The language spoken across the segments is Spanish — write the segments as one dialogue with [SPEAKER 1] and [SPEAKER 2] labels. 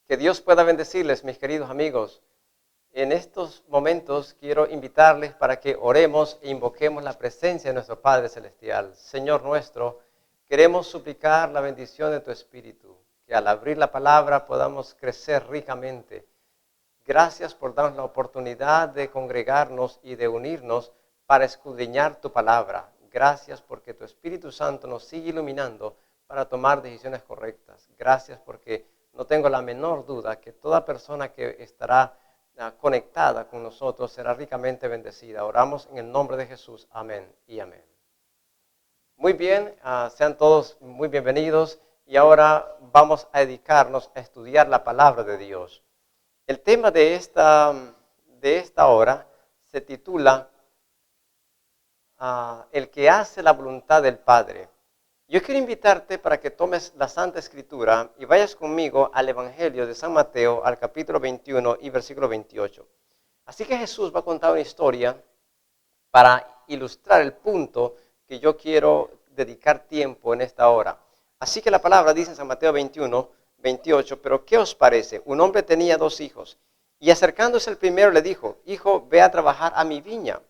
[SPEAKER 1] Que Dios pueda bendecirles, mis queridos amigos. En estos momentos quiero invitarles para que oremos e invoquemos la presencia de nuestro Padre Celestial. Señor nuestro, queremos suplicar la bendición de tu Espíritu, que al abrir la palabra podamos crecer ricamente. Gracias por darnos la oportunidad de congregarnos y de unirnos para escudriñar tu palabra. Gracias porque tu Espíritu Santo nos sigue iluminando para tomar decisiones correctas. Gracias porque no tengo la menor duda que toda persona que estará conectada con nosotros será ricamente bendecida. Oramos en el nombre de Jesús. Amén y amén. Muy bien, sean todos muy bienvenidos y ahora vamos a dedicarnos a estudiar la palabra de Dios. El tema de esta hora se titula El que hace la voluntad del Padre. Yo quiero invitarte para que tomes la Santa Escritura y vayas conmigo al Evangelio de San Mateo, al capítulo 21 y versículo 28. Así que Jesús va a contar una historia para ilustrar el punto que yo quiero dedicar tiempo en esta hora. Así que la palabra dice en San Mateo 21, 28, pero ¿qué os parece? Un hombre tenía 2 hijos y acercándose el primero le dijo, hijo, ve a trabajar a mi viña.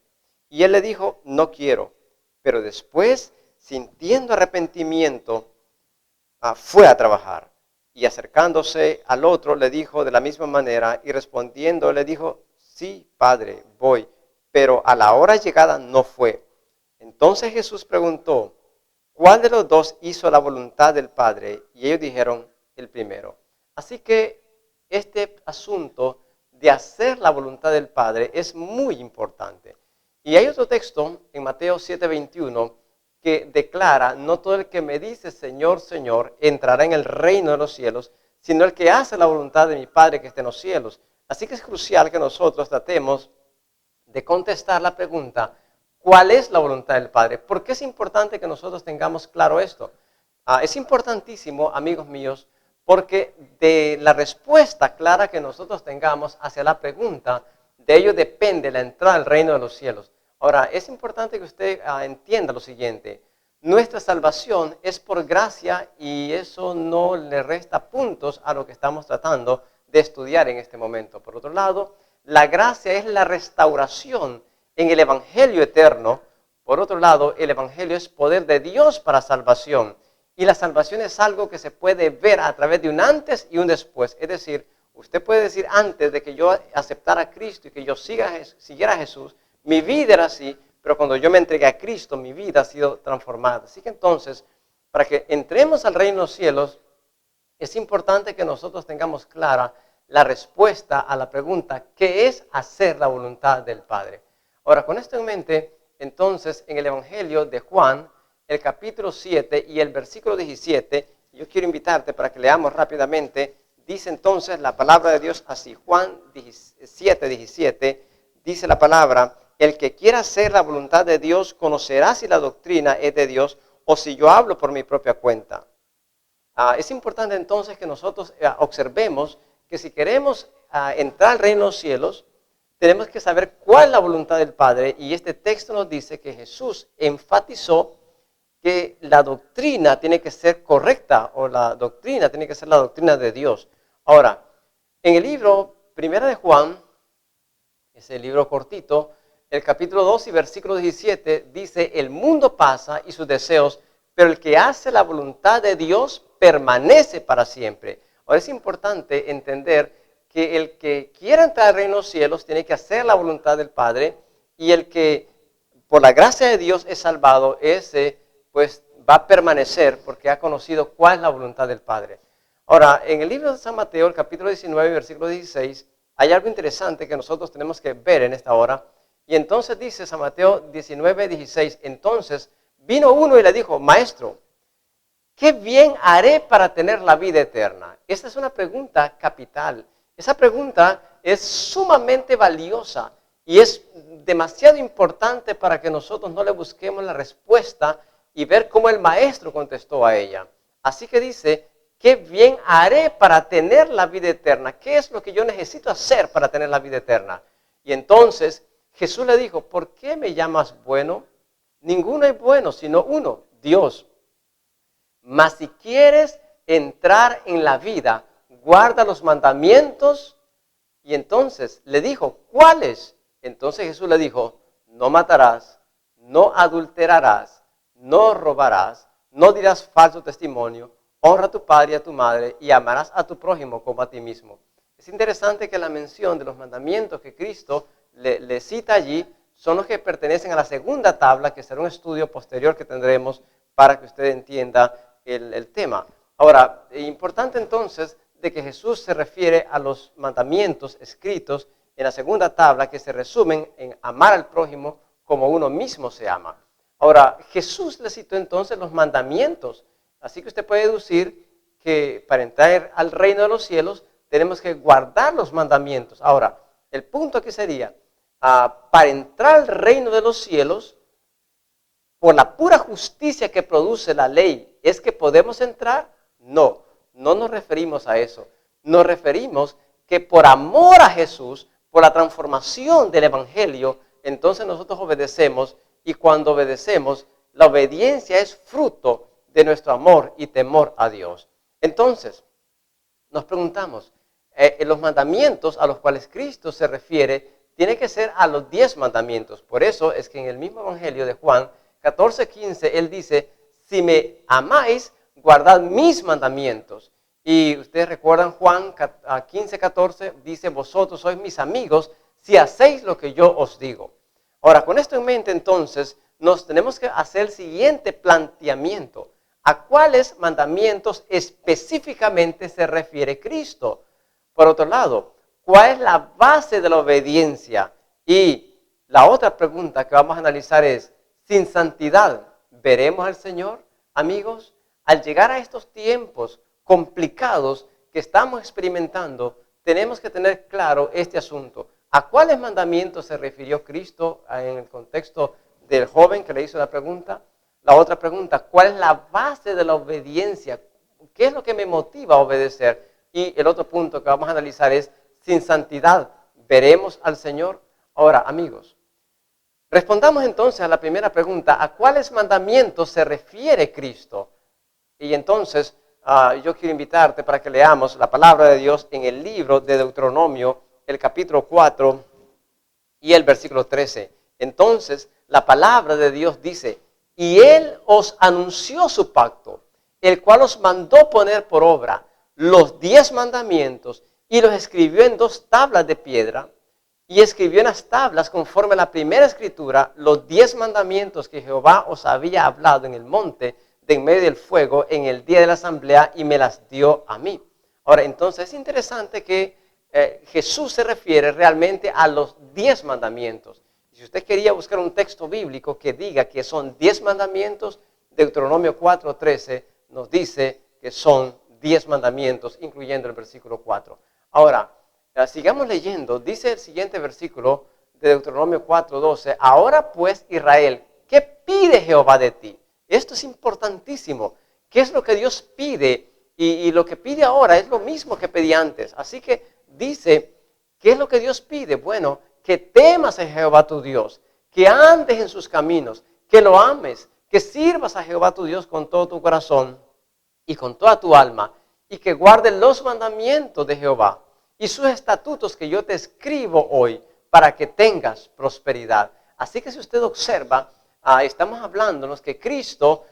[SPEAKER 1] Y él le dijo, no quiero. Pero después, sintiendo arrepentimiento, fue a trabajar. Y acercándose al otro le dijo de la misma manera y respondiendo le dijo, sí, padre, voy. Pero a la hora llegada no fue. Entonces Jesús preguntó, ¿cuál de los 2 hizo la voluntad del Padre? Y ellos dijeron, el primero. Así que este asunto de hacer la voluntad del Padre es muy importante. Y hay otro texto en Mateo 7:21 que declara, no todo el que me dice Señor, Señor, entrará en el reino de los cielos, sino el que hace la voluntad de mi Padre que está en los cielos. Así que es crucial que nosotros tratemos de contestar la pregunta, ¿cuál es la voluntad del Padre? ¿Por qué es importante que nosotros tengamos claro esto? Es importantísimo, amigos míos, porque de la respuesta clara que nosotros tengamos hacia la pregunta, de ello depende la entrada al reino de los cielos. Ahora, es importante que usted entienda lo siguiente. Nuestra salvación es por gracia y eso no le resta puntos a lo que estamos tratando de estudiar en este momento. Por otro lado, la gracia es la restauración en el Evangelio eterno. Por otro lado, el Evangelio es poder de Dios para salvación. Y la salvación es algo que se puede ver a través de un antes y un después. Es decir, usted puede decir antes de que yo aceptara a Cristo y que yo siguiera a Jesús, mi vida era así, pero cuando yo me entregué a Cristo, mi vida ha sido transformada. Así que entonces, para que entremos al reino de los cielos, es importante que nosotros tengamos clara la respuesta a la pregunta, ¿qué es hacer la voluntad del Padre? Ahora, con esto en mente, entonces, en el Evangelio de Juan, el capítulo 7 y el versículo 17, yo quiero invitarte para que leamos rápidamente, dice entonces la palabra de Dios así, Juan 7, 17, dice la palabra, el que quiera hacer la voluntad de Dios conocerá si la doctrina es de Dios o si yo hablo por mi propia cuenta. Es importante entonces que nosotros observemos que si queremos entrar al reino de los cielos, tenemos que saber cuál es la voluntad del Padre y este texto nos dice que Jesús enfatizó que la doctrina tiene que ser correcta o la doctrina tiene que ser la doctrina de Dios. Ahora, en el libro Primera de Juan, ese libro cortito, el capítulo 2 y versículo 17 dice, el mundo pasa y sus deseos, pero el que hace la voluntad de Dios permanece para siempre. Ahora es importante entender que el que quiera entrar al reino de los cielos tiene que hacer la voluntad del Padre y el que por la gracia de Dios es salvado, ese pues va a permanecer porque ha conocido cuál es la voluntad del Padre. Ahora, en el libro de San Mateo, el capítulo 19, versículo 16, hay algo interesante que nosotros tenemos que ver en esta hora. Y entonces dice San Mateo 19, 16, entonces vino uno y le dijo, maestro, ¿qué bien haré para tener la vida eterna? Esta es una pregunta capital. Esa pregunta es sumamente valiosa y es demasiado importante para que nosotros no le busquemos la respuesta y ver cómo el maestro contestó a ella. Así que dice, ¿qué bien haré para tener la vida eterna? ¿Qué es lo que yo necesito hacer para tener la vida eterna? Y entonces Jesús le dijo, ¿por qué me llamas bueno? Ninguno es bueno, sino uno, Dios. Mas si quieres entrar en la vida, guarda los mandamientos. Y entonces le dijo, ¿cuáles? Entonces Jesús le dijo, no matarás, no adulterarás, no robarás, no dirás falso testimonio, honra a tu padre y a tu madre y amarás a tu prójimo como a ti mismo. Es interesante que la mención de los mandamientos que Cristo le cita allí son los que pertenecen a la segunda tabla, que será un estudio posterior que tendremos para que usted entienda el tema. Ahora, es importante entonces de que Jesús se refiere a los mandamientos escritos en la segunda tabla que se resumen en amar al prójimo como uno mismo se ama. Ahora, Jesús le citó entonces los mandamientos, así que usted puede deducir que para entrar al reino de los cielos tenemos que guardar los mandamientos. Ahora, el punto aquí sería, para entrar al reino de los cielos, por la pura justicia que produce la ley, ¿es que podemos entrar? No, no nos referimos a eso. Nos referimos que por amor a Jesús, por la transformación del Evangelio, entonces nosotros obedecemos, y cuando obedecemos, la obediencia es fruto de nuestro amor y temor a Dios. Entonces, nos preguntamos, los mandamientos a los cuales Cristo se refiere, tiene que ser a los 10 mandamientos. Por eso es que en el mismo Evangelio de Juan 14:15, Él dice, si me amáis, guardad mis mandamientos. Y ustedes recuerdan Juan 15:14, dice, vosotros sois mis amigos si hacéis lo que yo os digo. Ahora, con esto en mente, entonces, nos tenemos que hacer el siguiente planteamiento. ¿A cuáles mandamientos específicamente se refiere Cristo? Por otro lado, ¿cuál es la base de la obediencia? Y la otra pregunta que vamos a analizar es, ¿sin santidad veremos al Señor? Amigos, al llegar a estos tiempos complicados que estamos experimentando, tenemos que tener claro este asunto. ¿A cuáles mandamientos se refirió Cristo en el contexto del joven que le hizo la pregunta? La otra pregunta, ¿cuál es la base de la obediencia? ¿Qué es lo que me motiva a obedecer? Y el otro punto que vamos a analizar es, ¿sin santidad veremos al Señor? Ahora, amigos, respondamos entonces a la primera pregunta, ¿a cuáles mandamientos se refiere Cristo? Y entonces yo quiero invitarte para que leamos la palabra de Dios en el libro de Deuteronomio, el capítulo 4 y el versículo 13. Entonces la palabra de Dios dice, y Él os anunció su pacto, el cual os mandó poner por obra los 10 mandamientos y los escribió en 2 tablas de piedra y escribió en las tablas conforme a la primera escritura los 10 mandamientos que Jehová os había hablado en el monte de en medio del fuego en el día de la asamblea y me las dio a mí. Ahora, entonces es interesante que Jesús se refiere realmente a los 10 mandamientos. Si usted quería buscar un texto bíblico que diga que son 10 mandamientos, Deuteronomio 4:13 nos dice que son 10 mandamientos, incluyendo el versículo 4. Ahora, sigamos leyendo. Dice el siguiente versículo de Deuteronomio 4:12, ahora pues Israel, ¿qué pide Jehová de ti? Esto es importantísimo. ¿Qué es lo que Dios pide? Y lo que pide ahora es lo mismo que pedía antes. Así que dice, ¿qué es lo que Dios pide? Bueno, que temas a Jehová tu Dios, que andes en sus caminos, que lo ames, que sirvas a Jehová tu Dios con todo tu corazón y con toda tu alma, y que guardes los mandamientos de Jehová y sus estatutos que yo te escribo hoy para que tengas prosperidad. Así que si usted observa, estamos hablándonos que Cristo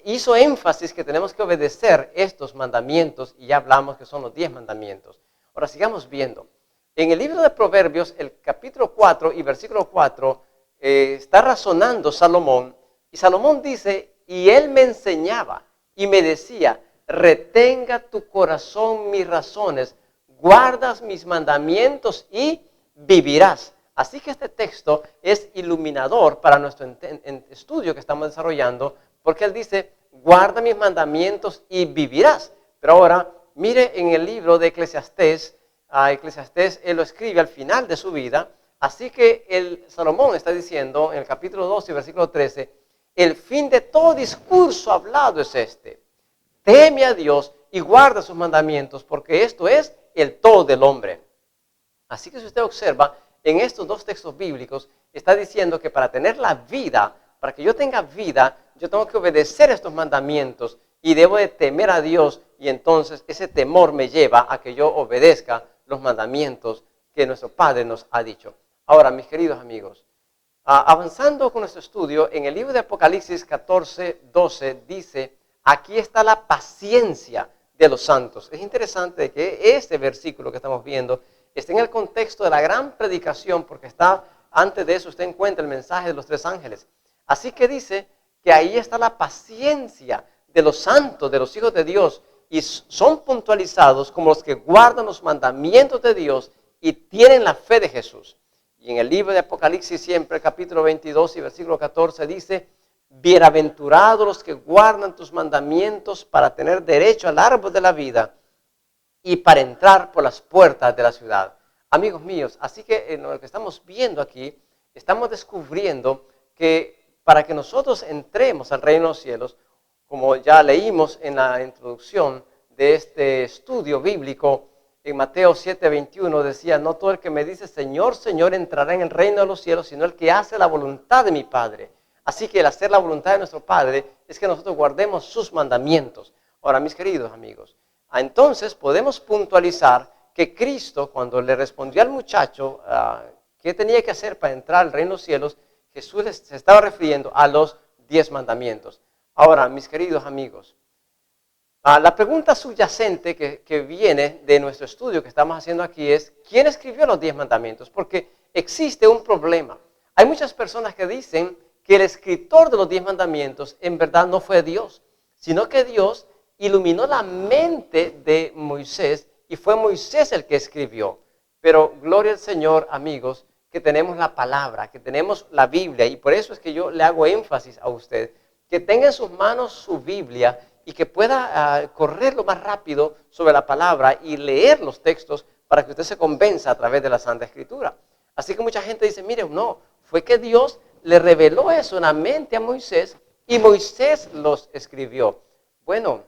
[SPEAKER 1] hizo énfasis que tenemos que obedecer estos mandamientos y ya hablamos que son los 10 mandamientos. Ahora sigamos viendo. En el libro de Proverbios, el capítulo 4 y versículo 4, está razonando Salomón y Salomón dice, y él me enseñaba y me decía, retenga tu corazón mis razones, guardas mis mandamientos y vivirás. Así que este texto es iluminador para nuestro estudio que estamos desarrollando, porque él dice, guarda mis mandamientos y vivirás. Pero ahora, mire en el libro de Eclesiastés, Eclesiastés él lo escribe al final de su vida, así que Salomón está diciendo en el capítulo 12, versículo 13, el fin de todo discurso hablado es este, teme a Dios y guarda sus mandamientos, porque esto es el todo del hombre. Así que si usted observa, en estos 2 textos bíblicos está diciendo que para tener la vida, para que yo tenga vida, yo tengo que obedecer estos mandamientos y debo de temer a Dios y entonces ese temor me lleva a que yo obedezca los mandamientos que nuestro Padre nos ha dicho. Ahora, mis queridos amigos, avanzando con nuestro estudio, en el libro de Apocalipsis 14:12 dice, aquí está la paciencia de los santos. Es interesante que este versículo que estamos viendo está en el contexto de la gran predicación, porque está antes de eso usted encuentra el mensaje de los 3 ángeles. Así que dice que ahí está la paciencia de los santos, de los hijos de Dios, y son puntualizados como los que guardan los mandamientos de Dios y tienen la fe de Jesús. Y en el libro de Apocalipsis siempre, capítulo 22 y versículo 14 dice, bienaventurados los que guardan tus mandamientos para tener derecho al árbol de la vida y para entrar por las puertas de la ciudad. Amigos míos, así que en lo que estamos viendo aquí, estamos descubriendo que para que nosotros entremos al reino de los cielos, como ya leímos en la introducción de este estudio bíblico, en Mateo 7:21 decía, no todo el que me dice Señor, Señor entrará en el reino de los cielos, sino el que hace la voluntad de mi Padre. Así que el hacer la voluntad de nuestro Padre es que nosotros guardemos sus mandamientos. Ahora, mis queridos amigos, entonces podemos puntualizar que Cristo, cuando le respondió al muchacho qué tenía que hacer para entrar al reino de los cielos, Jesús se estaba refiriendo a los 10 mandamientos. Ahora, mis queridos amigos, la pregunta subyacente que viene de nuestro estudio que estamos haciendo aquí es, ¿quién escribió los 10 mandamientos? Porque existe un problema. Hay muchas personas que dicen que el escritor de los 10 mandamientos en verdad no fue Dios, sino que Dios iluminó la mente de Moisés y fue Moisés el que escribió. Pero gloria al Señor, amigos, que tenemos la palabra, que tenemos la Biblia, y por eso es que yo le hago énfasis a usted, que tenga en sus manos su Biblia y que pueda correr lo más rápido sobre la palabra y leer los textos para que usted se convenza a través de la Santa Escritura. Así que mucha gente dice, mire, no, fue que Dios le reveló eso en la mente a Moisés y Moisés los escribió. Bueno,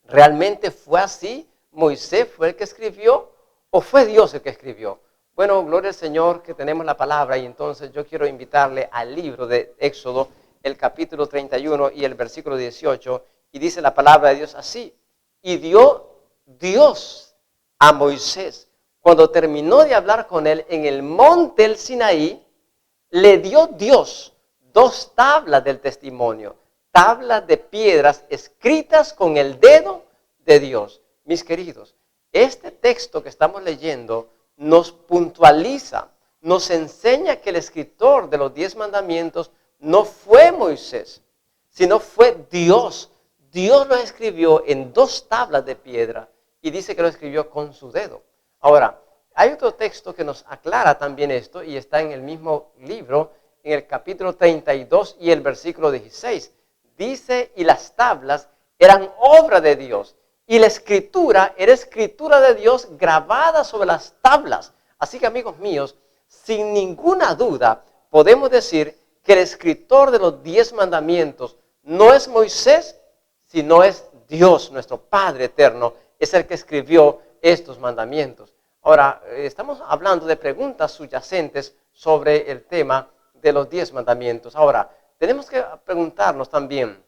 [SPEAKER 1] ¿realmente fue así? ¿Moisés fue el que escribió o fue Dios el que escribió? Bueno, gloria al Señor que tenemos la palabra y entonces yo quiero invitarle al libro de Éxodo, el capítulo 31 y el versículo 18, y dice la palabra de Dios así, y dio Dios a Moisés, cuando terminó de hablar con él en el monte del Sinaí, le dio Dios 2 tablas del testimonio, tablas de piedras escritas con el dedo de Dios. Mis queridos, este texto que estamos leyendo nos puntualiza, nos enseña que el escritor de los 10 mandamientos no fue Moisés, sino fue Dios. Dios lo escribió en 2 tablas de piedra y dice que lo escribió con su dedo. Ahora, hay otro texto que nos aclara también esto y está en el mismo libro, en el capítulo 32 y el versículo 16. Dice, y las tablas eran obra de Dios y la escritura era escritura de Dios grabada sobre las tablas. Así que, amigos míos, sin ninguna duda podemos decir que el escritor de los 10 mandamientos no es Moisés, sino es Dios, nuestro Padre eterno, es el que escribió estos mandamientos. Ahora, estamos hablando de preguntas subyacentes sobre el tema de los 10 mandamientos. Ahora, tenemos que preguntarnos también,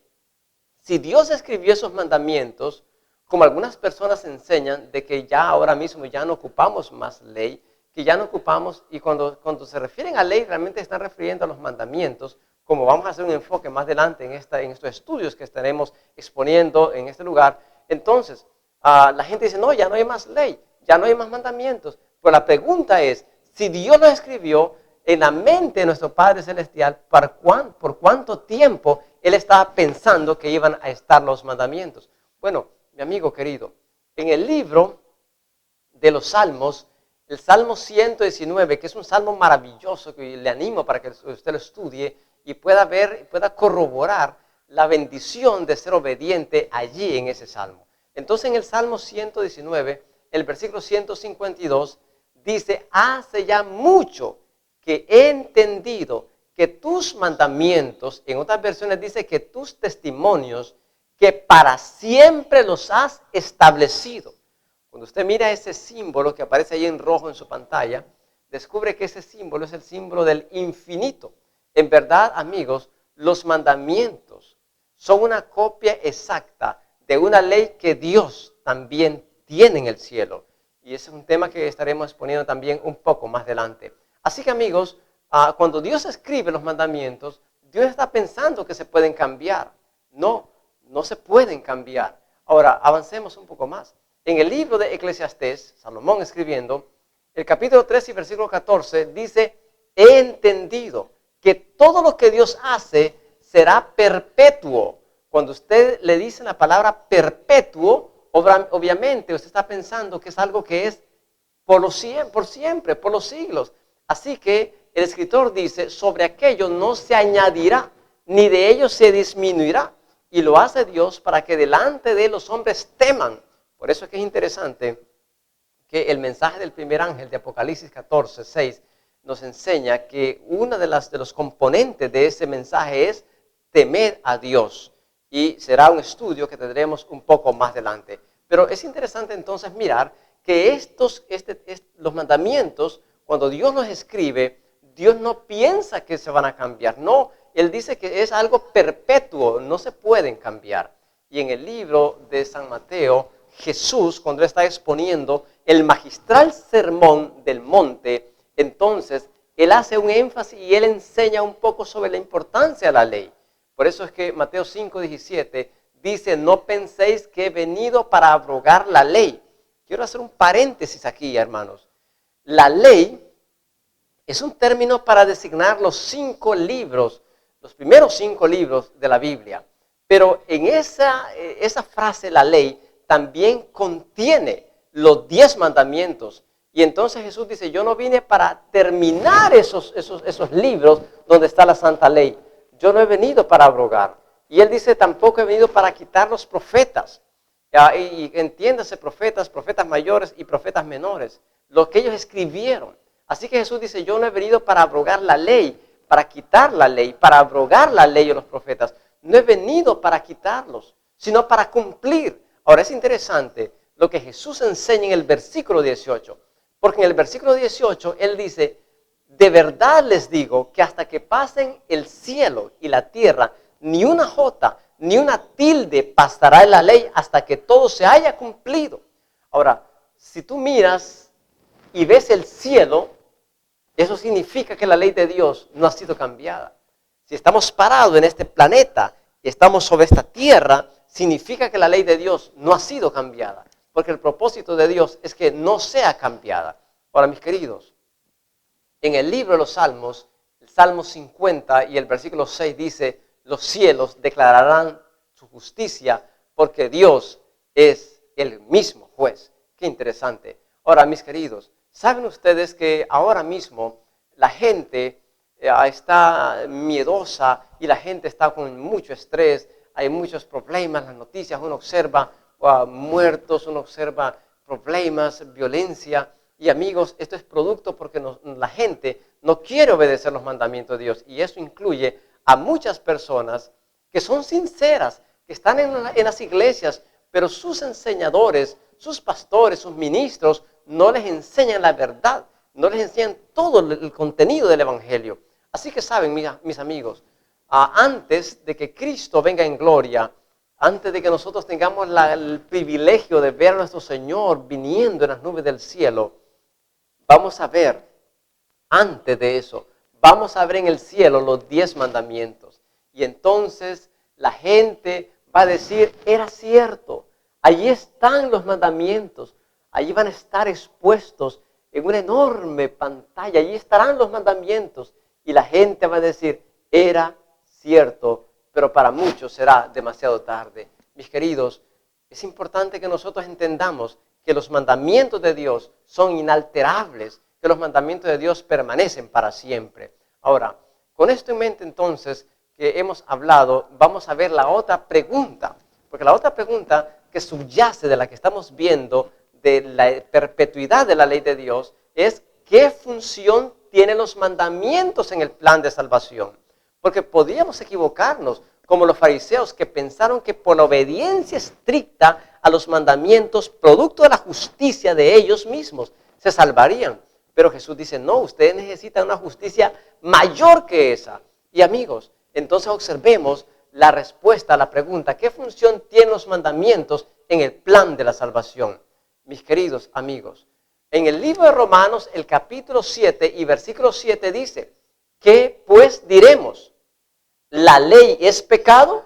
[SPEAKER 1] si Dios escribió esos mandamientos, como algunas personas enseñan, de que ya ahora mismo ya no ocupamos más ley, que ya no ocupamos, y cuando se refieren a ley, realmente están refiriendo a los mandamientos, como vamos a hacer un enfoque más adelante en estos estudios que estaremos exponiendo en este lugar. Entonces, la gente dice, no, ya no hay más ley, ya no hay más mandamientos. Pero la pregunta es, si Dios los escribió en la mente de nuestro Padre Celestial, ¿por cuánto tiempo Él estaba pensando que iban a estar los mandamientos? Bueno, mi amigo querido, en el libro de los Salmos, el Salmo 119, que es un salmo maravilloso que le animo para que usted lo estudie y pueda ver, pueda corroborar la bendición de ser obediente allí en ese salmo. Entonces en el Salmo 119, el versículo 152 dice, hace ya mucho que he entendido que tus mandamientos, en otras versiones dice que tus testimonios, que para siempre los has establecido. Cuando usted mira ese símbolo que aparece ahí en rojo en su pantalla, descubre que ese símbolo es el símbolo del infinito. En verdad, amigos, los mandamientos son una copia exacta de una ley que Dios también tiene en el cielo. Y ese es un tema que estaremos exponiendo también un poco más adelante. Así que amigos, cuando Dios escribe los mandamientos, Dios está pensando que se pueden cambiar. No, no se pueden cambiar. Ahora, avancemos un poco más. En el libro de Eclesiastés, Salomón escribiendo, el capítulo 3 y versículo 14 dice, he entendido que todo lo que Dios hace será perpetuo. Cuando usted le dice la palabra perpetuo, obviamente usted está pensando que es algo que es por siempre, por los siglos. Así que el escritor dice, sobre aquello no se añadirá, ni de ello se disminuirá. Y lo hace Dios para que delante de él los hombres teman. Por eso es que es interesante que el mensaje del primer ángel de Apocalipsis 14, 6 nos enseña que uno de los componentes de ese mensaje es temer a Dios. Y será un estudio que tendremos un poco más adelante. Pero es interesante entonces mirar que los mandamientos, cuando Dios los escribe, Dios no piensa que se van a cambiar. No, Él dice que es algo perpetuo, no se pueden cambiar. Y en el libro de San Mateo, Jesús, cuando Él está exponiendo el magistral sermón del monte, entonces Él hace un énfasis y Él enseña un poco sobre la importancia de la ley. Por eso es que Mateo 5:17 dice, no penséis que he venido para abrogar la ley. Quiero hacer un paréntesis aquí, hermanos. La ley es un término para designar los 5 libros, los primeros 5 libros de la Biblia. Pero en esa frase, la ley, también contiene los 10 mandamientos. Y entonces Jesús dice, yo no vine para terminar esos libros donde está la santa ley. Yo no he venido para abrogar. Y él dice, tampoco he venido para quitar los profetas. Y entiéndase, profetas mayores y profetas menores, lo que ellos escribieron. Así que Jesús dice, yo no he venido para abrogar la ley, para quitar la ley, para abrogar la ley de los profetas. No he venido para quitarlos, sino para cumplir. Ahora es interesante lo que Jesús enseña en el versículo 18. Porque en el versículo 18 él dice, de verdad les digo que hasta que pasen el cielo y la tierra, ni una jota, ni una tilde pasará en la ley hasta que todo se haya cumplido. Ahora, si tú miras y ves el cielo, eso significa que la ley de Dios no ha sido cambiada. Si estamos parados en este planeta y estamos sobre esta tierra, significa que la ley de Dios no ha sido cambiada. Porque el propósito de Dios es que no sea cambiada. Ahora, mis queridos, en el libro de los Salmos, el Salmo 50 y el versículo 6 dice, los cielos declararán su justicia porque Dios es el mismo juez. Qué interesante. Ahora, mis queridos, ¿saben ustedes que ahora mismo la gente está miedosa y la gente está con mucho estrés? Hay muchos problemas, las noticias, uno observa muertos, uno observa problemas, violencia. Y amigos, esto es producto porque la gente no quiere obedecer los mandamientos de Dios. Y eso incluye a muchas personas que son sinceras, que están en las iglesias, pero sus enseñadores, sus pastores, sus ministros, no les enseñan la verdad, no les enseñan todo el contenido del evangelio. Así que saben, mis amigos, antes de que Cristo venga en gloria, antes de que nosotros tengamos el privilegio de ver a nuestro Señor viniendo en las nubes del cielo, vamos a ver, antes de eso, vamos a ver en el cielo los 10 mandamientos. Y entonces la gente va a decir, era cierto, allí están los mandamientos, allí van a estar expuestos en una enorme pantalla, allí estarán los mandamientos. Y la gente va a decir, era cierto, pero para muchos será demasiado tarde. Mis queridos, es importante que nosotros entendamos que los mandamientos de Dios son inalterables, que los mandamientos de Dios permanecen para siempre. Ahora, con esto en mente entonces que hemos hablado, vamos a ver la otra pregunta, porque la otra pregunta que subyace de la que estamos viendo de la perpetuidad de la ley de Dios es ¿qué función tienen los mandamientos en el plan de salvación? Porque podríamos equivocarnos como los fariseos que pensaron que por la obediencia estricta a los mandamientos, producto de la justicia de ellos mismos, se salvarían. Pero Jesús dice, no, ustedes necesitan una justicia mayor que esa. Y amigos, entonces observemos la respuesta a la pregunta, ¿qué función tienen los mandamientos en el plan de la salvación? Mis queridos amigos, en el libro de Romanos, el capítulo 7 y versículo 7 dice, ¿qué pues diremos? ¿La ley es pecado?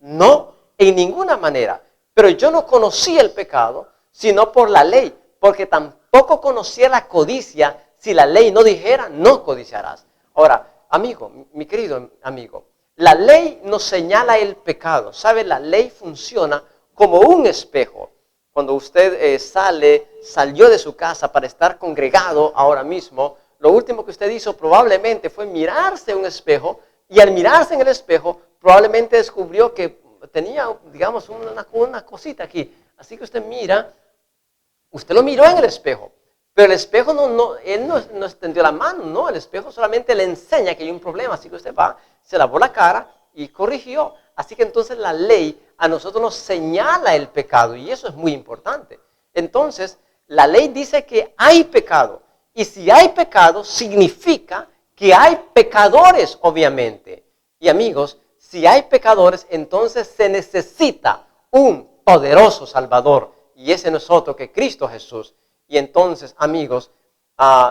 [SPEAKER 1] No, en ninguna manera. Pero yo no conocía el pecado, sino por la ley, porque tampoco conocía la codicia si la ley no dijera, no codiciarás. Ahora, amigo, mi querido amigo, la ley nos señala el pecado. ¿Sabe? La ley funciona como un espejo. Cuando usted salió de su casa para estar congregado ahora mismo, lo último que usted hizo probablemente fue mirarse en un espejo, y al mirarse en el espejo probablemente descubrió que tenía, digamos, una cosita aquí. Así que usted mira, usted lo miró en el espejo, pero el espejo él no extendió la mano, no, el espejo solamente le enseña que hay un problema. Así que usted va, se lavó la cara y corrigió. Así que entonces la ley a nosotros nos señala el pecado, y eso es muy importante. Entonces, la ley dice que hay pecado, y si hay pecado significa que hay pecadores, obviamente. Y amigos, si hay pecadores, entonces se necesita un poderoso Salvador, y ese no es otro que Cristo Jesús. Y entonces, amigos,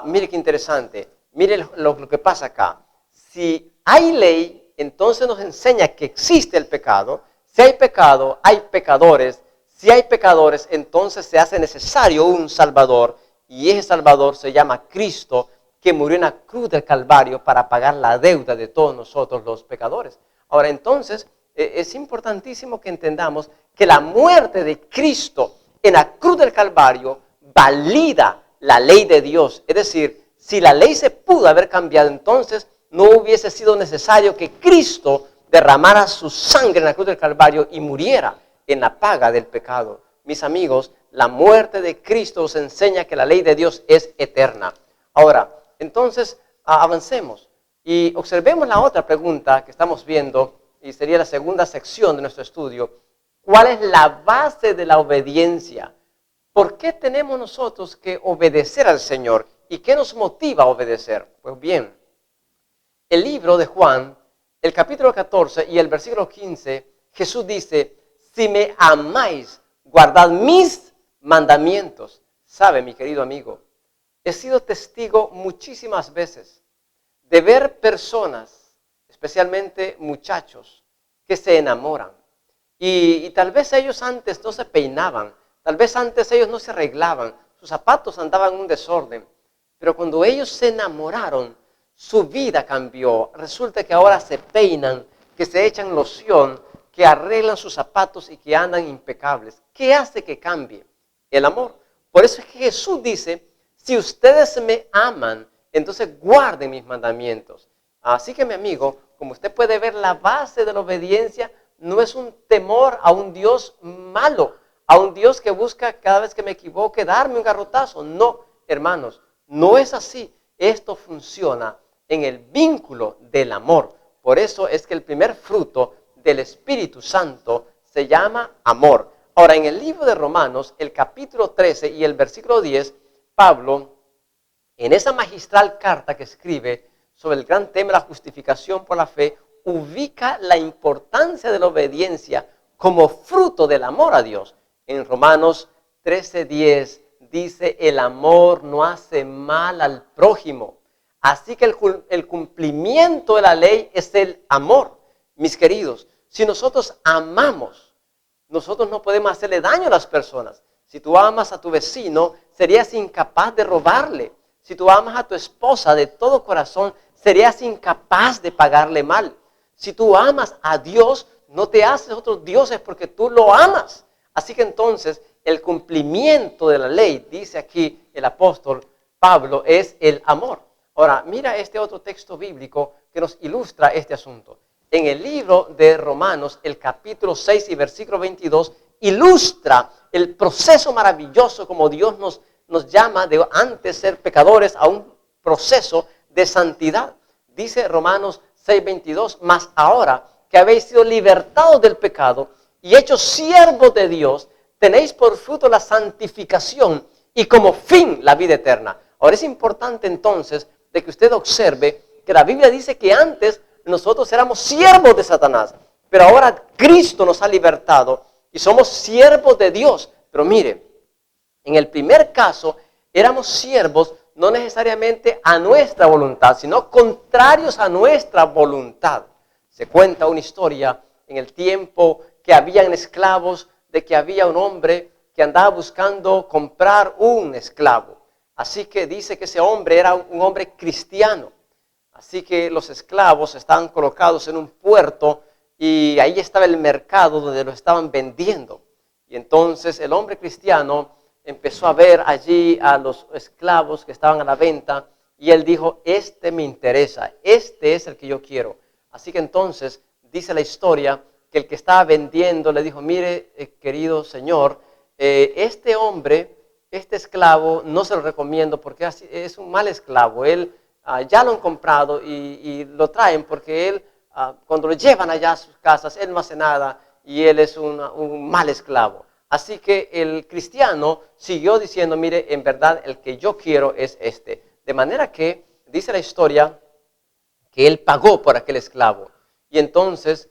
[SPEAKER 1] mire qué interesante, mire lo que pasa acá. Si hay ley, entonces nos enseña que existe el pecado. Si hay pecado, hay pecadores. Si hay pecadores, entonces se hace necesario un Salvador, y ese Salvador se llama Cristo, que murió en la cruz del Calvario para pagar la deuda de todos nosotros los pecadores. Ahora, entonces, es importantísimo que entendamos que la muerte de Cristo en la cruz del Calvario valida la ley de Dios. Es decir, si la ley se pudo haber cambiado, entonces no hubiese sido necesario que Cristo derramara su sangre en la cruz del Calvario y muriera en la paga del pecado. Mis amigos, la muerte de Cristo nos enseña que la ley de Dios es eterna. Ahora, entonces, avancemos y observemos la otra pregunta que estamos viendo, y sería la segunda sección de nuestro estudio. ¿Cuál es la base de la obediencia? ¿Por qué tenemos nosotros que obedecer al Señor? ¿Y qué nos motiva a obedecer? Pues bien, el libro de Juan, el capítulo 14 y el versículo 15, Jesús dice, si me amáis, guardad mis mandamientos. ¿Sabe, mi querido amigo? He sido testigo muchísimas veces de ver personas, especialmente muchachos, que se enamoran. Y tal vez ellos antes no se peinaban, tal vez antes ellos no se arreglaban, sus zapatos andaban en un desorden. Pero cuando ellos se enamoraron, su vida cambió. Resulta que ahora se peinan, que se echan loción, que arreglan sus zapatos y que andan impecables. ¿Qué hace que cambie? El amor. Por eso es que Jesús dice, si ustedes me aman, entonces guarden mis mandamientos. Así que, mi amigo, como usted puede ver, la base de la obediencia no es un temor a un Dios malo, a un Dios que busca cada vez que me equivoque darme un garrotazo. No, hermanos, no es así. Esto funciona en el vínculo del amor. Por eso es que el primer fruto del Espíritu Santo se llama amor. Ahora, en el libro de Romanos, el capítulo 13 y el versículo 10, Pablo, en esa magistral carta que escribe sobre el gran tema de la justificación por la fe, ubica la importancia de la obediencia como fruto del amor a Dios. En Romanos 13:10 dice, el amor no hace mal al prójimo. Así que el cumplimiento de la ley es el amor. Mis queridos, si nosotros amamos, nosotros no podemos hacerle daño a las personas. Si tú amas a tu vecino, serías incapaz de robarle. Si tú amas a tu esposa de todo corazón, serías incapaz de pagarle mal. Si tú amas a Dios, no te haces otros dioses porque tú lo amas. Así que entonces, el cumplimiento de la ley, dice aquí el apóstol Pablo, es el amor. Ahora, mira este otro texto bíblico que nos ilustra este asunto. En el libro de Romanos, el capítulo 6 y versículo 22, ilustra el proceso maravilloso como Dios nos llama de antes ser pecadores a un proceso de santidad. Dice Romanos 6:22, mas ahora que habéis sido libertados del pecado y hechos siervos de Dios, tenéis por fruto la santificación y como fin la vida eterna. Ahora es importante entonces de que usted observe que la Biblia dice que antes nosotros éramos siervos de Satanás. Pero ahora Cristo nos ha libertado y somos siervos de Dios. Pero mire, en el primer caso éramos siervos no necesariamente a nuestra voluntad, sino contrarios a nuestra voluntad. Se cuenta una historia en el tiempo que habían esclavos, de que había un hombre que andaba buscando comprar un esclavo. Así que dice que ese hombre era un hombre cristiano. Así que los esclavos estaban colocados en un puerto y ahí estaba el mercado donde lo estaban vendiendo. Y entonces el hombre cristiano empezó a ver allí a los esclavos que estaban a la venta y él dijo, este me interesa, este es el que yo quiero. Así que entonces dice la historia que el que estaba vendiendo le dijo, mire, querido señor, este hombre, este esclavo, no se lo recomiendo porque es un mal esclavo. Él ya lo han comprado y lo traen porque él, cuando lo llevan allá a sus casas, él no hace nada y él es un mal esclavo. Así que el cristiano siguió diciendo, mire, en verdad el que yo quiero es este. De manera que dice la historia que él pagó por aquel esclavo y entonces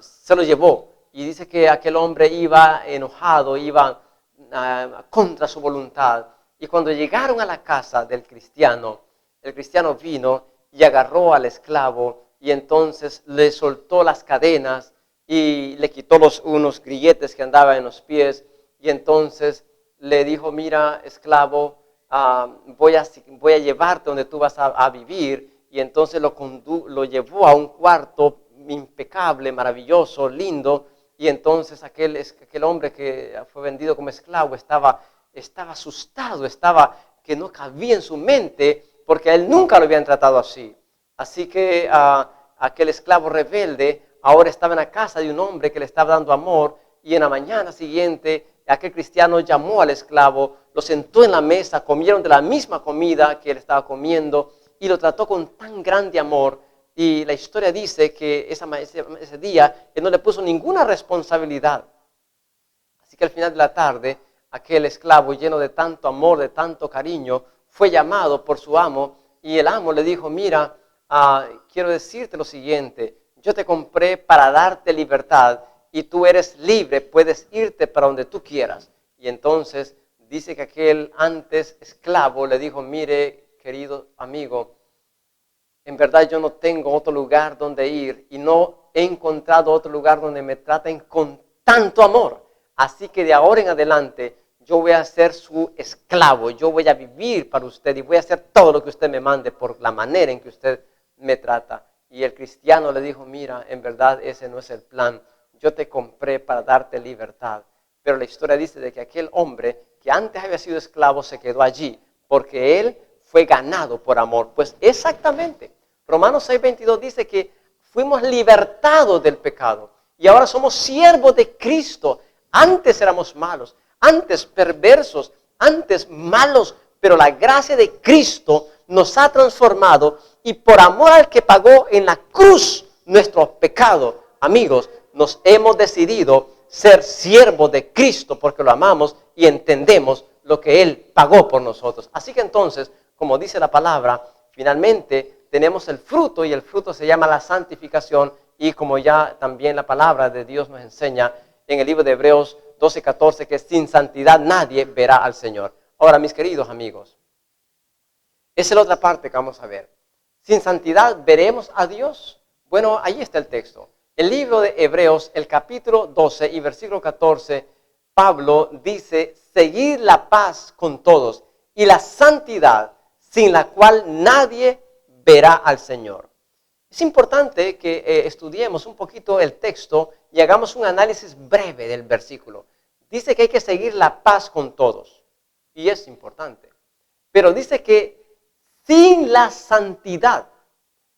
[SPEAKER 1] se lo llevó. Y dice que aquel hombre iba enojado, iba contra su voluntad. Y cuando llegaron a la casa del cristiano, el cristiano vino y agarró al esclavo y entonces le soltó las cadenas y le quitó unos grilletes que andaban en los pies y entonces le dijo, mira, esclavo, voy a llevarte donde tú vas a vivir. Y entonces lo llevó a un cuarto impecable, maravilloso, lindo. Y entonces aquel hombre que fue vendido como esclavo estaba asustado, que no cabía en su mente porque a él nunca lo habían tratado así. Así que aquel esclavo rebelde ahora estaba en la casa de un hombre que le estaba dando amor y en la mañana siguiente aquel cristiano llamó al esclavo, lo sentó en la mesa, comieron de la misma comida que él estaba comiendo y lo trató con tan grande amor. Y la historia dice que ese día él no le puso ninguna responsabilidad. Así que al final de la tarde aquel esclavo lleno de tanto amor, de tanto cariño, fue llamado por su amo y el amo le dijo, mira, quiero decirte lo siguiente, yo te compré para darte libertad y tú eres libre, puedes irte para donde tú quieras. Y entonces dice que aquel antes esclavo le dijo, mire, querido amigo, en verdad yo no tengo otro lugar donde ir y no he encontrado otro lugar donde me traten con tanto amor. Así que de ahora en adelante yo voy a ser su esclavo, yo voy a vivir para usted y voy a hacer todo lo que usted me mande por la manera en que usted me trata. Y el cristiano le dijo, mira, en verdad ese no es el plan. Yo te compré para darte libertad. Pero la historia dice de que aquel hombre que antes había sido esclavo se quedó allí porque él fue ganado por amor. Pues exactamente. Romanos 6:22 dice que fuimos libertados del pecado y ahora somos siervos de Cristo. Antes éramos malos, antes perversos, antes malos, pero la gracia de Cristo nos ha transformado y por amor al que pagó en la cruz nuestro pecado, amigos, nos hemos decidido ser siervos de Cristo porque lo amamos y entendemos lo que Él pagó por nosotros. Así que entonces, como dice la palabra, finalmente tenemos el fruto y el fruto se llama la santificación y como ya también la palabra de Dios nos enseña en el libro de Hebreos 12:14 que sin santidad nadie verá al Señor. Ahora, mis queridos amigos, esa es la otra parte que vamos a ver. ¿Sin santidad veremos a Dios? Bueno, ahí está el texto. El libro de Hebreos, el capítulo 12 y versículo 14, Pablo dice, seguid la paz con todos y la santidad sin la cual nadie verá al Señor. Es importante que estudiemos un poquito el texto y hagamos un análisis breve del versículo. Dice que hay que seguir la paz con todos y es importante. Pero dice que sin la santidad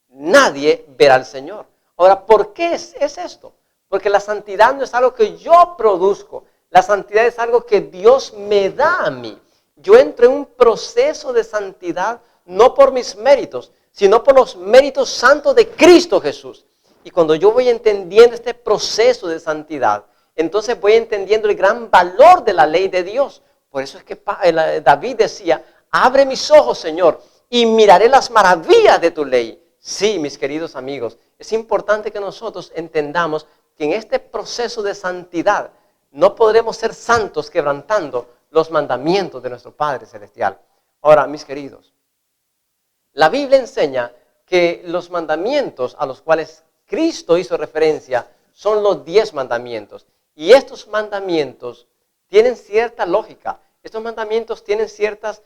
[SPEAKER 1] nadie verá al Señor. Ahora, ¿por qué es esto? Porque la santidad no es algo que yo produzco. La santidad es algo que Dios me da a mí. Yo entro en un proceso de santidad no por mis méritos, sino por los méritos santos de Cristo Jesús. Y cuando yo voy entendiendo este proceso de santidad, entonces voy entendiendo el gran valor de la ley de Dios. Por eso es que David decía, abre mis ojos, Señor, y miraré las maravillas de tu ley. Sí, mis queridos amigos, es importante que nosotros entendamos que en este proceso de santidad no podremos ser santos quebrantando los mandamientos de nuestro Padre Celestial. Ahora, mis queridos, la Biblia enseña que los mandamientos a los cuales Cristo hizo referencia son los 10 mandamientos. Y estos mandamientos tienen cierta lógica. Estos mandamientos tienen ciertos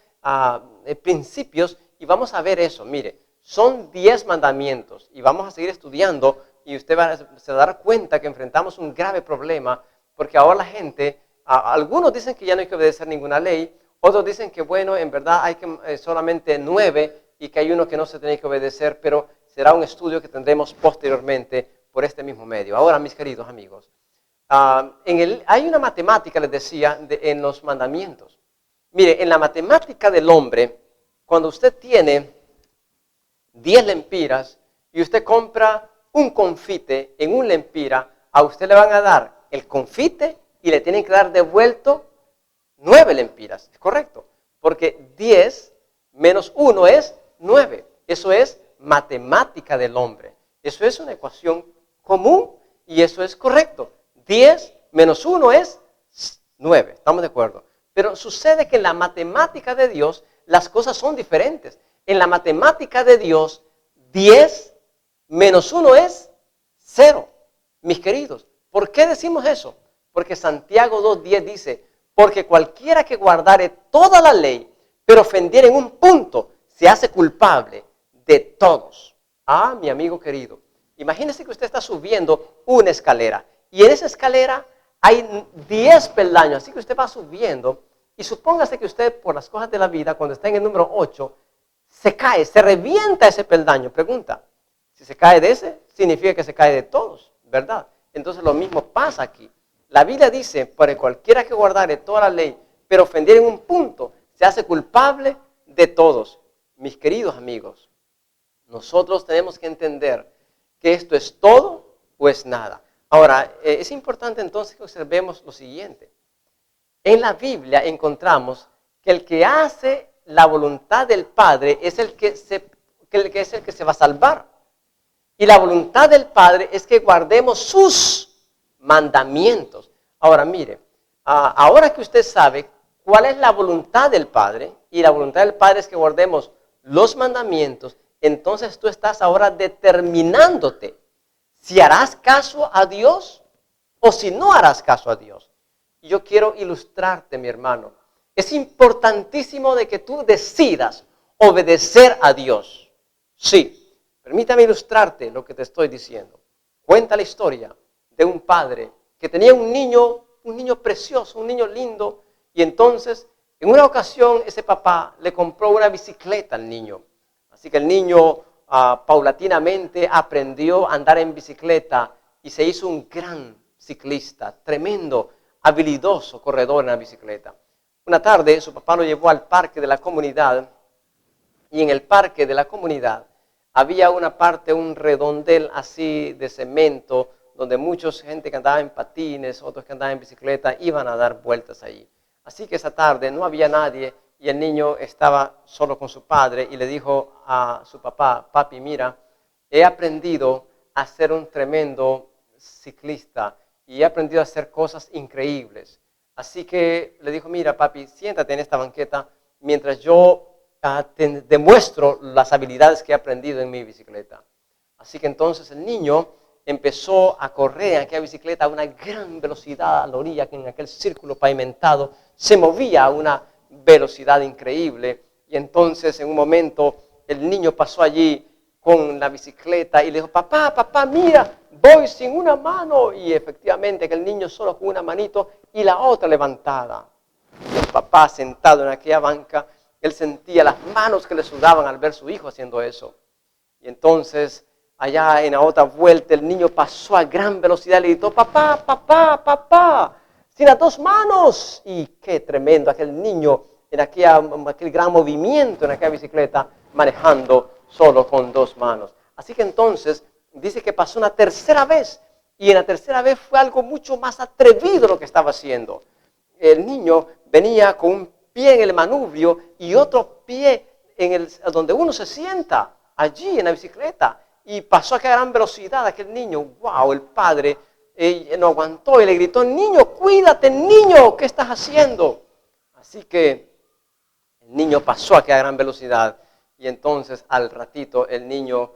[SPEAKER 1] principios y vamos a ver eso. Mire, son 10 mandamientos y vamos a seguir estudiando y usted se va a dar cuenta que enfrentamos un grave problema porque ahora la gente, algunos dicen que ya no hay que obedecer ninguna ley, otros dicen que bueno, en verdad hay que solamente 9 y que hay uno que no se tiene que obedecer, pero será un estudio que tendremos posteriormente por este mismo medio. Ahora, mis queridos amigos, hay una matemática, les decía, en los mandamientos. Mire, en la matemática del hombre, cuando usted tiene 10 lempiras y usted compra un confite en un lempira, a usted le van a dar el confite y le tienen que dar devuelto 9 lempiras. ¿Es correcto? Porque 10 menos 1 es 9. Eso es matemática del hombre. Eso es una ecuación común y eso es correcto. 10 menos 1 es 9. ¿Estamos de acuerdo? Pero sucede que en la matemática de Dios las cosas son diferentes. En la matemática de Dios, 10 menos 1 es 0. Mis queridos, ¿por qué decimos eso? Porque Santiago 2:10 dice, porque cualquiera que guardare toda la ley, pero ofendiere en un punto, se hace culpable de todos. Ah, mi amigo querido, imagínese que usted está subiendo una escalera y en esa escalera hay 10 peldaños, así que usted va subiendo y supóngase que usted por las cosas de la vida, cuando está en el número 8, se cae, se revienta ese peldaño. Pregunta, si se cae de ese, significa que se cae de todos, ¿verdad? Entonces lo mismo pasa aquí. La Biblia dice, para cualquiera que guardare toda la ley, pero ofendiera en un punto, se hace culpable de todos. Mis queridos amigos, nosotros tenemos que entender que esto es todo o es nada. Ahora, es importante entonces que observemos lo siguiente. En la Biblia encontramos que el que hace la voluntad del Padre es el que se va a salvar. Y la voluntad del Padre es que guardemos sus mandamientos. Ahora mire, ahora que usted sabe cuál es la voluntad del Padre, y la voluntad del Padre es que guardemos los mandamientos, entonces tú estás ahora determinándote si harás caso a Dios o si no harás caso a Dios. Y yo quiero ilustrarte, mi hermano. Es importantísimo de que tú decidas obedecer a Dios. Sí, permítame ilustrarte lo que te estoy diciendo. Cuenta la historia de un padre que tenía un niño precioso, un niño lindo, y entonces en una ocasión ese papá le compró una bicicleta al niño. Así que el niño paulatinamente aprendió a andar en bicicleta y se hizo un gran ciclista, tremendo, habilidoso corredor en la bicicleta. Una tarde su papá lo llevó al parque de la comunidad y en el parque de la comunidad había una parte, un redondel así de cemento, donde mucha gente que andaba en patines, otros que andaban en bicicleta, iban a dar vueltas allí. Así que esa tarde no había nadie y el niño estaba solo con su padre y le dijo a su papá, papi, mira, he aprendido a ser un tremendo ciclista y he aprendido a hacer cosas increíbles. Así que le dijo, mira papi, siéntate en esta banqueta mientras yo te demuestro las habilidades que he aprendido en mi bicicleta. Así que entonces el niño empezó a correr en aquella bicicleta a una gran velocidad a la orilla, que en aquel círculo pavimentado se movía a una velocidad increíble. Y entonces en un momento el niño pasó allí con la bicicleta y le dijo, papá, mira, voy sin una mano. Y efectivamente que el niño solo con una manito y la otra levantada. Y el papá sentado en aquella banca, él sentía las manos que le sudaban al ver a su hijo haciendo eso. Y entonces allá en la otra vuelta el niño pasó a gran velocidad y le gritó, papá, sin las dos manos. Y qué tremendo aquel niño en aquel gran movimiento en aquella bicicleta manejando solo con dos manos. Así que entonces dice que pasó una tercera vez y en la tercera vez fue algo mucho más atrevido lo que estaba haciendo. El niño venía con un pie en el manubrio y otro pie donde uno se sienta allí en la bicicleta. y pasó a gran velocidad aquel niño. ¡Wow! El padre no aguantó y le gritó, niño, cuídate, niño, ¿qué estás haciendo? Así que el niño pasó a gran velocidad y entonces al ratito el niño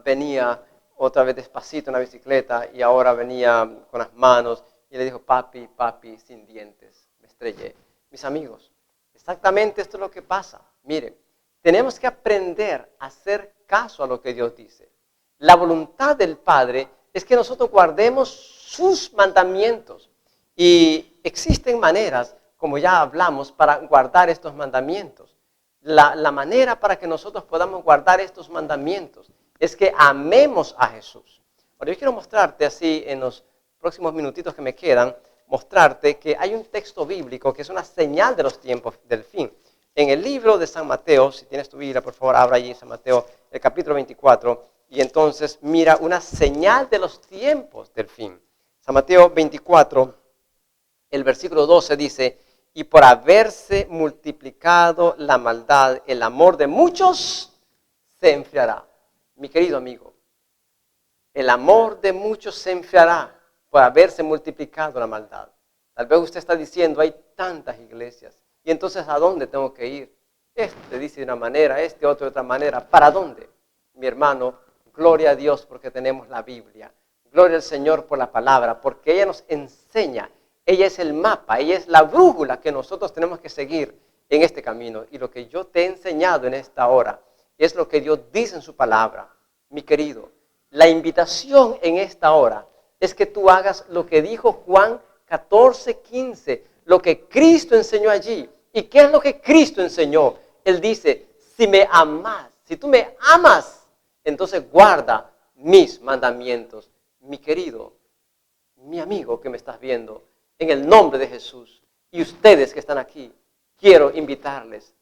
[SPEAKER 1] venía otra vez despacito en la bicicleta y ahora venía con las manos y le dijo, papi, papi, sin dientes, me estrellé. Mis amigos, exactamente esto es lo que pasa. Miren, tenemos que aprender a hacer caso a lo que Dios dice. La voluntad del Padre es que nosotros guardemos sus mandamientos. Y existen maneras, como ya hablamos, para guardar estos mandamientos. La manera para que nosotros podamos guardar estos mandamientos es que amemos a Jesús. Ahora yo quiero mostrarte así en los próximos minutitos que me quedan, mostrarte que hay un texto bíblico que es una señal de los tiempos del fin. En el libro de San Mateo, si tienes tu Biblia, por favor, abra allí San Mateo, el capítulo 24, y entonces mira una señal de los tiempos del fin. San Mateo 24, el versículo 12 dice, y por haberse multiplicado la maldad, el amor de muchos se enfriará. Mi querido amigo, el amor de muchos se enfriará por haberse multiplicado la maldad. Tal vez usted está diciendo, hay tantas iglesias, y entonces ¿a dónde tengo que ir? Este dice de una manera, este otro de otra manera. ¿Para dónde? Mi hermano, gloria a Dios porque tenemos la Biblia. Gloria al Señor por la palabra, porque ella nos enseña. Ella es el mapa, ella es la brújula que nosotros tenemos que seguir en este camino. Y lo que yo te he enseñado en esta hora es lo que Dios dice en su palabra. Mi querido, la invitación en esta hora es que tú hagas lo que dijo Juan 14:15, lo que Cristo enseñó allí. ¿Y qué es lo que Cristo enseñó? Él dice, si me amas, si tú me amas, entonces guarda mis mandamientos. Mi querido, mi amigo que me estás viendo, en el nombre de Jesús, y ustedes que están aquí, quiero invitarles,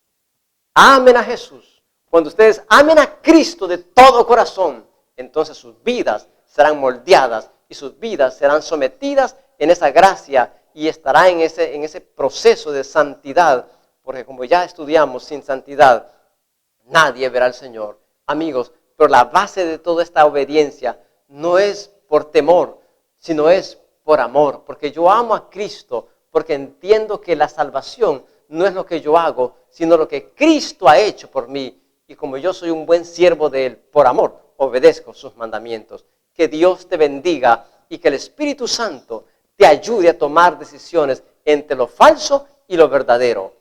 [SPEAKER 1] amen a Jesús. Cuando ustedes amen a Cristo de todo corazón, entonces sus vidas serán moldeadas y sus vidas serán sometidas en esa gracia y estará en ese proceso de santidad, porque como ya estudiamos, sin santidad nadie verá al Señor. Amigos, pero la base de toda esta obediencia no es por temor, sino es por amor, porque yo amo a Cristo, porque entiendo que la salvación no es lo que yo hago, sino lo que Cristo ha hecho por mí. Y como yo soy un buen siervo de Él, por amor, obedezco sus mandamientos. Que Dios te bendiga y que el Espíritu Santo te ayude a tomar decisiones entre lo falso y lo verdadero.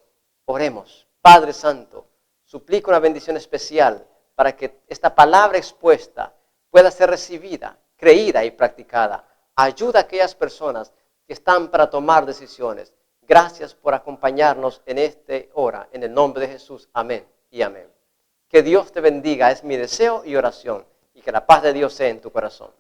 [SPEAKER 1] Oremos. Padre Santo, suplico una bendición especial para que esta palabra expuesta pueda ser recibida, creída y practicada. Ayuda a aquellas personas que están para tomar decisiones. Gracias por acompañarnos en esta hora. En el nombre de Jesús. Amén y amén. Que Dios te bendiga. Es mi deseo y oración. Y que la paz de Dios sea en tu corazón.